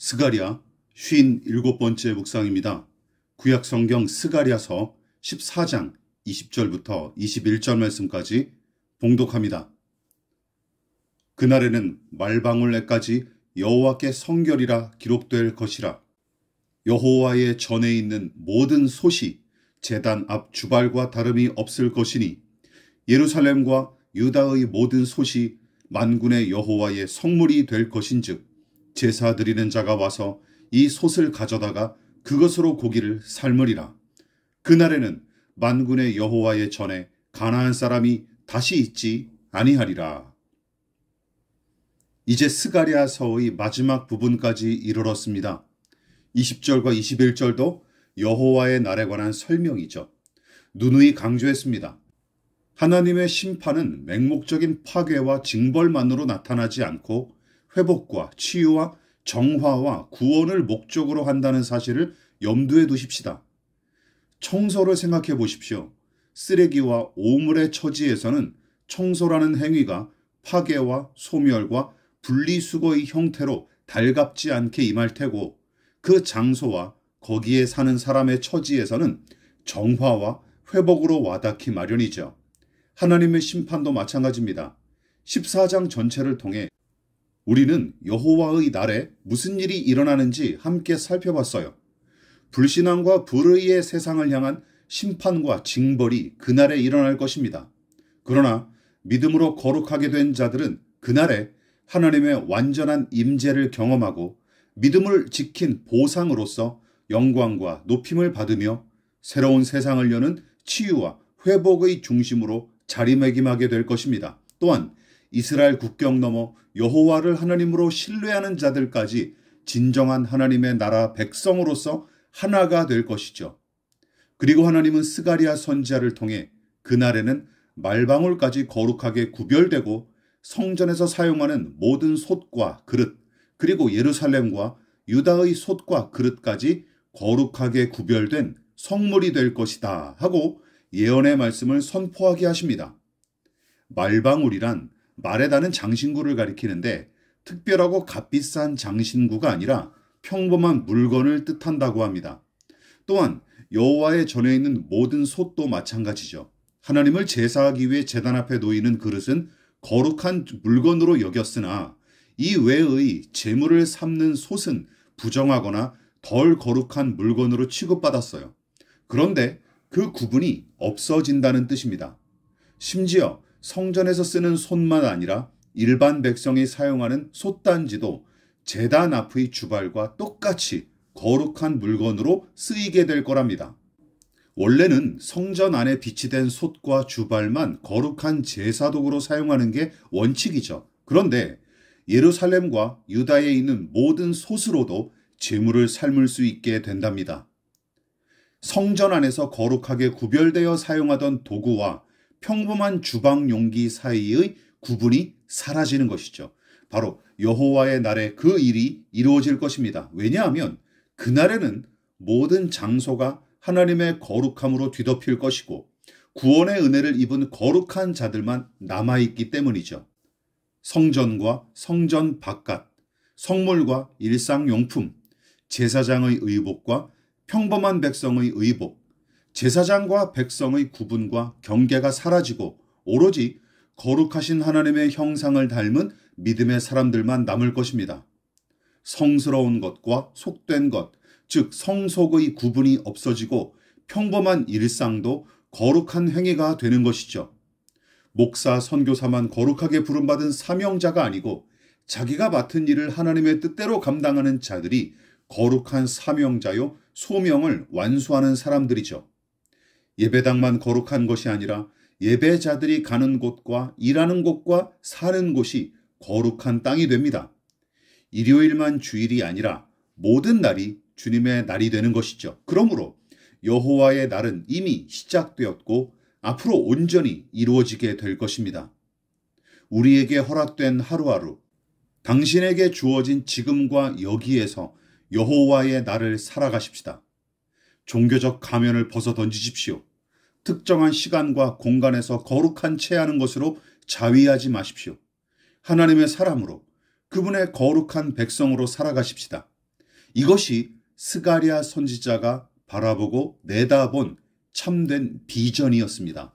스가랴 57번째 묵상입니다. 구약성경 스가랴서 14장 20절부터 21절 말씀까지 봉독합니다. 그날에는 말방울내까지 여호와께 성결이라 기록될 것이라. 여호와의 전에 있는 모든 솥이 제단 앞 주발과 다름이 없을 것이니 예루살렘과 유다의 모든 솥이 만군의 여호와의 성물이 될 것인즉 제사 드리는 자가 와서 이 솥을 가져다가 그것으로 고기를 삶으리라. 그날에는 만군의 여호와의 전에 가나안 사람이 다시 있지 아니하리라. 이제 스가랴서의 마지막 부분까지 이르렀습니다. 20절과 21절도 여호와의 날에 관한 설명이죠. 누누이 강조했습니다. 하나님의 심판은 맹목적인 파괴와 징벌만으로 나타나지 않고 회복과 치유와 정화와 구원을 목적으로 한다는 사실을 염두에 두십시다. 청소를 생각해 보십시오. 쓰레기와 오물의 처지에서는 청소라는 행위가 파괴와 소멸과 분리수거의 형태로 달갑지 않게 임할 테고 그 장소와 거기에 사는 사람의 처지에서는 정화와 회복으로 와닿기 마련이죠. 하나님의 심판도 마찬가지입니다. 14장 전체를 통해 우리는 여호와의 날에 무슨 일이 일어나는지 함께 살펴봤어요. 불신앙과 불의의 세상을 향한 심판과 징벌이 그날에 일어날 것입니다. 그러나 믿음으로 거룩하게 된 자들은 그날에 하나님의 완전한 임재를 경험하고 믿음을 지킨 보상으로서 영광과 높임을 받으며 새로운 세상을 여는 치유와 회복의 중심으로 자리매김하게 될 것입니다. 또한 이스라엘 국경 넘어 여호와를 하나님으로 신뢰하는 자들까지 진정한 하나님의 나라 백성으로서 하나가 될 것이죠. 그리고 하나님은 스가랴 선지자를 통해 그날에는 말방울까지 거룩하게 구별되고 성전에서 사용하는 모든 솥과 그릇, 그리고 예루살렘과 유다의 솥과 그릇까지 거룩하게 구별된 성물이 될 것이다 하고 예언의 말씀을 선포하게 하십니다. 말방울이란 말에 다는 장신구를 가리키는데 특별하고 값비싼 장신구가 아니라 평범한 물건을 뜻한다고 합니다. 또한 여호와의 전에 있는 모든 솥도 마찬가지죠. 하나님을 제사하기 위해 제단 앞에 놓이는 그릇은 거룩한 물건으로 여겼으나 이 외의 제물을 삶는 솥은 부정하거나 덜 거룩한 물건으로 취급받았어요. 그런데 그 구분이 없어진다는 뜻입니다. 심지어 성전에서 쓰는 솥만 아니라 일반 백성이 사용하는 솥단지도 제단 앞의 주발과 똑같이 거룩한 물건으로 쓰이게 될 거랍니다. 원래는 성전 안에 비치된 솥과 주발만 거룩한 제사도구로 사용하는 게 원칙이죠. 그런데 예루살렘과 유다에 있는 모든 솥으로도 제물을 삶을 수 있게 된답니다. 성전 안에서 거룩하게 구별되어 사용하던 도구와 평범한 주방 용기 사이의 구분이 사라지는 것이죠. 바로 여호와의 날에 그 일이 이루어질 것입니다. 왜냐하면 그날에는 모든 장소가 하나님의 거룩함으로 뒤덮일 것이고 구원의 은혜를 입은 거룩한 자들만 남아있기 때문이죠. 성전과 성전 바깥, 성물과 일상용품, 제사장의 의복과 평범한 백성의 의복, 제사장과 백성의 구분과 경계가 사라지고 오로지 거룩하신 하나님의 형상을 닮은 믿음의 사람들만 남을 것입니다. 성스러운 것과 속된 것, 즉 성속의 구분이 없어지고 평범한 일상도 거룩한 행위가 되는 것이죠. 목사, 선교사만 거룩하게 부름받은 사명자가 아니고 자기가 맡은 일을 하나님의 뜻대로 감당하는 자들이 거룩한 사명자요 소명을 완수하는 사람들이죠. 예배당만 거룩한 것이 아니라 예배자들이 가는 곳과 일하는 곳과 사는 곳이 거룩한 땅이 됩니다. 일요일만 주일이 아니라 모든 날이 주님의 날이 되는 것이죠. 그러므로 여호와의 날은 이미 시작되었고 앞으로 온전히 이루어지게 될 것입니다. 우리에게 허락된 하루하루, 당신에게 주어진 지금과 여기에서 여호와의 날을 살아가십시다. 종교적 가면을 벗어 던지십시오. 특정한 시간과 공간에서 거룩한 채 하는 것으로 자위하지 마십시오. 하나님의 사람으로 그분의 거룩한 백성으로 살아가십시다. 이것이 스가랴 선지자가 바라보고 내다본 참된 비전이었습니다.